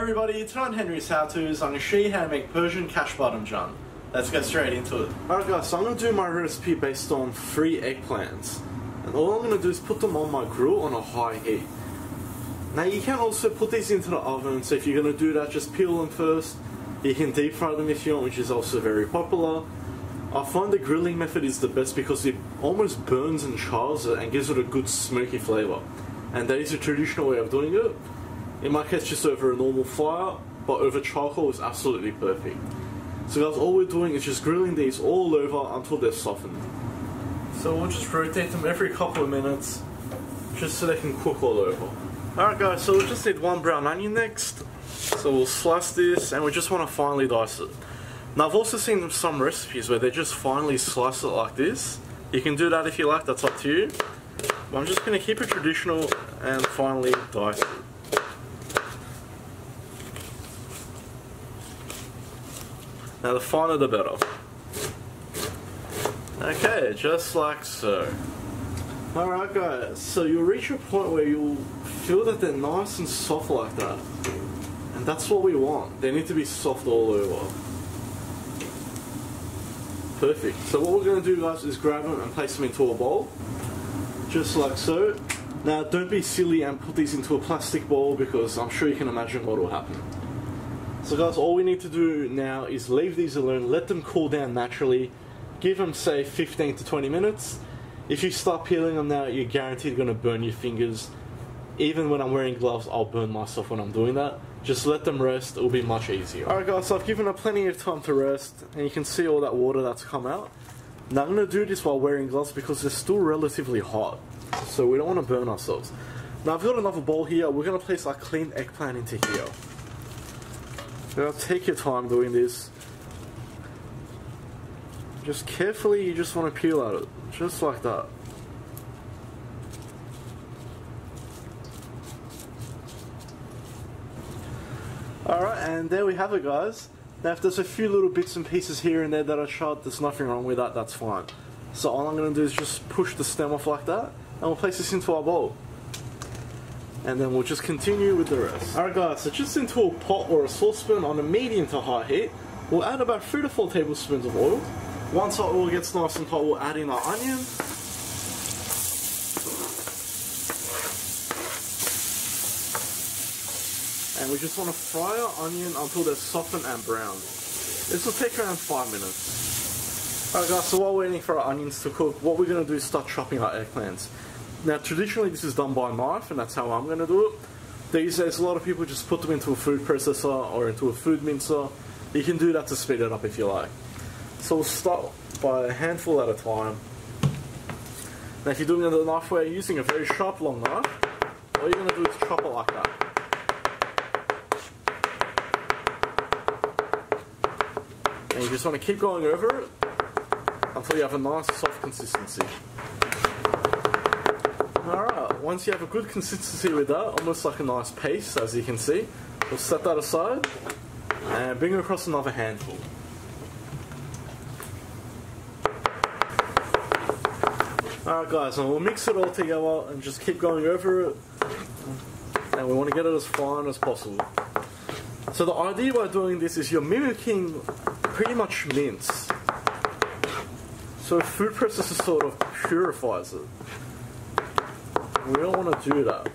everybody, today on Henry's How To's, I'm going to show you how to make Persian cash parmesan. Let's get straight into it. Alright guys, so I'm going to do my recipe based on 3 eggplants. And all I'm going to do is put them on my grill on a high heat. Now you can also put these into the oven, so if you're going to do that, just peel them first. You can deep fry them if you want, which is also very popular. I find the grilling method is the best because it almost burns and chars it and gives it a good smoky flavour. And that is a traditional way of doing it. In my case, just over a normal fire, but over charcoal is absolutely perfect. So guys, all we're doing is just grilling these all over until they're softened. So we'll just rotate them every couple of minutes, just so they can cook all over. Alright guys, so we'll just need 1 brown onion next. So we'll slice this, and we just want to finely dice it. Now I've also seen some recipes where they just finely slice it like this. You can do that if you like, that's up to you. But I'm just going to keep it traditional and finely dice it. Now the finer the better. Okay, just like so. Alright guys, so you'll reach a point where you'll feel that they're nice and soft like that. And that's what we want. They need to be soft all over. Perfect. So what we're going to do guys is grab them and place them into a bowl. Just like so. Now don't be silly and put these into a plastic bowl because I'm sure you can imagine what will happen. So guys, all we need to do now is leave these alone, let them cool down naturally, give them say 15 to 20 minutes. If you start peeling them now, you're guaranteed going to burn your fingers. Even when I'm wearing gloves, I'll burn myself when I'm doing that. Just let them rest, it'll be much easier. Alright guys, so I've given them plenty of time to rest, and you can see all that water that's come out. Now I'm going to do this while wearing gloves because they're still relatively hot, so we don't want to burn ourselves. Now I've got another bowl here, we're going to place our cleaned eggplant into here. Now take your time doing this. Just carefully, you just want to peel at it, just like that. Alright, and there we have it guys. Now if there's a few little bits and pieces here and there that are charred, there's nothing wrong with that, that's fine. So all I'm going to do is just push the stem off like that, and we'll place this into our bowl. And then we'll just continue with the rest. Alright guys, so just into a pot or a saucepan on a medium to high heat, we'll add about 3 to 4 tablespoons of oil. Once our oil gets nice and hot, we'll add in our onion. And we just want to fry our onion until they're softened and brown. This will take around 5 minutes. Alright guys, so while we're waiting for our onions to cook, what we're going to do is start chopping our eggplants. Now traditionally this is done by knife, and that's how I'm going to do it. These days a lot of people just put them into a food processor or into a food mincer. You can do that to speed it up if you like. So we'll start by a handful at a time. Now if you're doing it the knife way, using a very sharp long knife, all you're going to do is chop it like that. And you just want to keep going over it until you have a nice soft consistency. Alright, once you have a good consistency with that, almost like a nice paste as you can see, we'll set that aside and bring across another handful. Alright guys, and we'll mix it all together and just keep going over it, and we want to get it as fine as possible. So the idea by doing this is you're mimicking pretty much mince. So food processor sort of purifies it. We don't want to do that.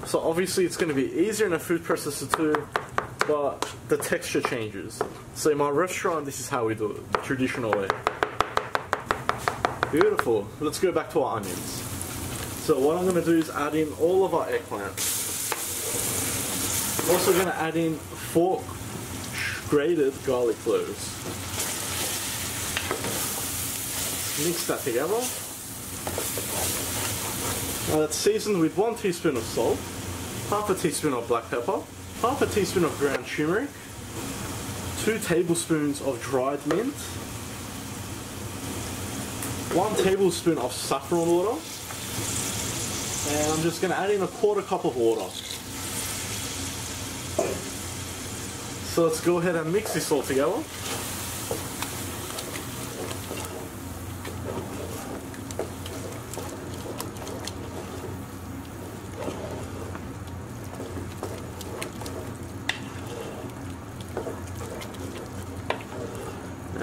So obviously it's going to be easier in a food processor too, but the texture changes. So in my restaurant, this is how we do it, the traditional way. Beautiful. Let's go back to our onions. So what I'm going to do is add in all of our eggplants. I'm also going to add in 4 grated garlic cloves. Mix that together. Now that's seasoned with 1 teaspoon of salt, half a teaspoon of black pepper, half a teaspoon of ground turmeric, 2 tablespoons of dried mint, 1 tablespoon of saffron water, and I'm just going to add in a 1/4 cup of water. So let's go ahead and mix this all together.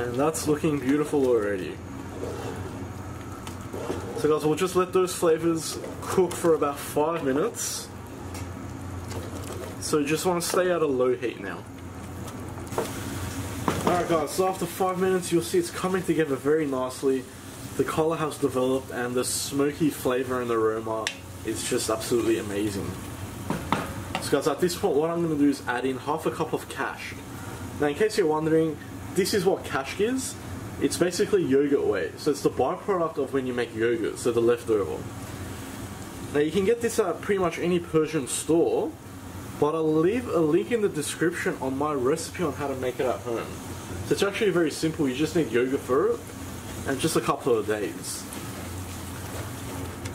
And that's looking beautiful already. So guys, we'll just let those flavors cook for about 5 minutes. So you just want to stay at a low heat now. Alright guys, so after 5 minutes you'll see it's coming together very nicely. The colour has developed and the smoky flavour and aroma is just absolutely amazing. So guys, at this point what I'm going to do is add in half a cup of cash. Now in case you're wondering, this is what cash is. It's basically yogurt whey. So it's the byproduct of when you make yogurt, so the leftover. Now you can get this at pretty much any Persian store, but I'll leave a link in the description on my recipe on how to make it at home. So it's actually very simple, you just need yogurt for it, and just a couple of days.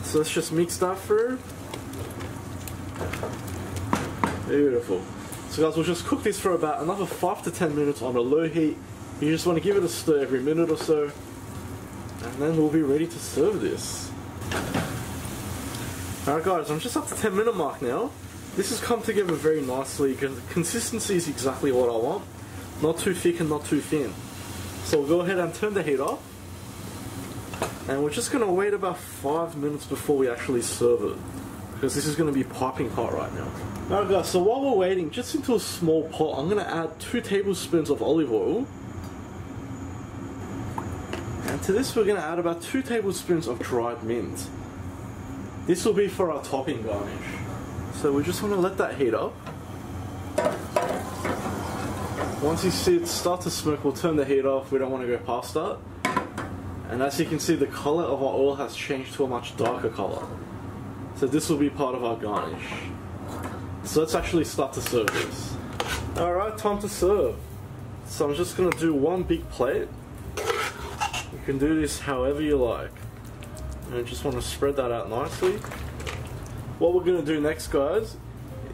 So let's just mix that through. Beautiful. So guys, we'll just cook this for about another 5 to 10 minutes on a low heat. You just want to give it a stir every minute or so, and then we'll be ready to serve this. Alright guys, I'm just up to 10-minute mark now. This has come together very nicely because the consistency is exactly what I want. Not too thick and not too thin. So we'll go ahead and turn the heat off. And we're just going to wait about 5 minutes before we actually serve it, because this is going to be piping hot right now. Alright guys, so while we're waiting, just into a small pot, I'm going to add 2 tablespoons of olive oil. And to this we're going to add about 2 tablespoons of dried mint. This will be for our topping garnish. So we just want to let that heat up. Once you see it start to smoke, we'll turn the heat off. We don't want to go past that. And as you can see, the colour of our oil has changed to a much darker colour. So this will be part of our garnish. So let's actually start to serve this. Alright, time to serve. So I'm just going to do one big plate. You can do this however you like. And I just want to spread that out nicely. What we're going to do next, guys,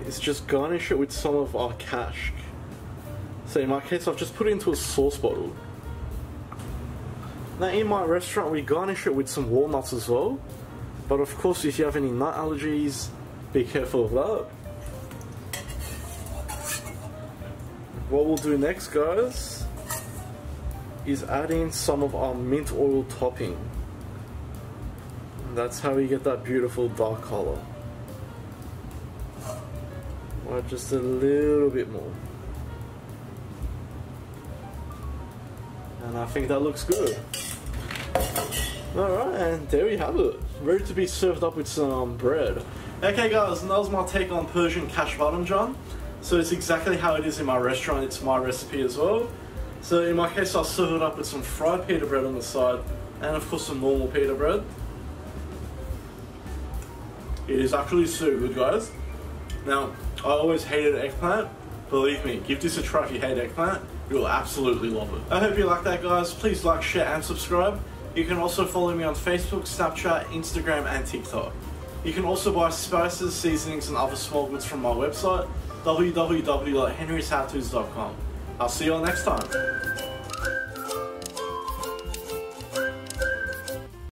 is just garnish it with some of our cash. So in my case, I've just put it into a sauce bottle. Now in my restaurant, we garnish it with some walnuts as well. But of course, if you have any nut allergies, be careful of that. What we'll do next, guys, is add in some of our mint oil topping. And that's how we get that beautiful dark color. Or just a little bit more. And I think that looks good. Alright, and there we have it. Ready to be served up with some bread. Okay guys, and that was my take on Persian cash badamjan. So it's exactly how it is in my restaurant, it's my recipe as well. So in my case, I'll serve it up with some fried pita bread on the side, and of course some normal pita bread. It is actually so good, guys. Now, I always hated eggplant. Believe me, give this a try if you hate eggplant. You'll absolutely love it. I hope you like that, guys. Please like, share and subscribe. You can also follow me on Facebook, Snapchat, Instagram and TikTok. You can also buy spices, seasonings and other small goods from my website, www.henryshowtos.com. I'll see you all next time.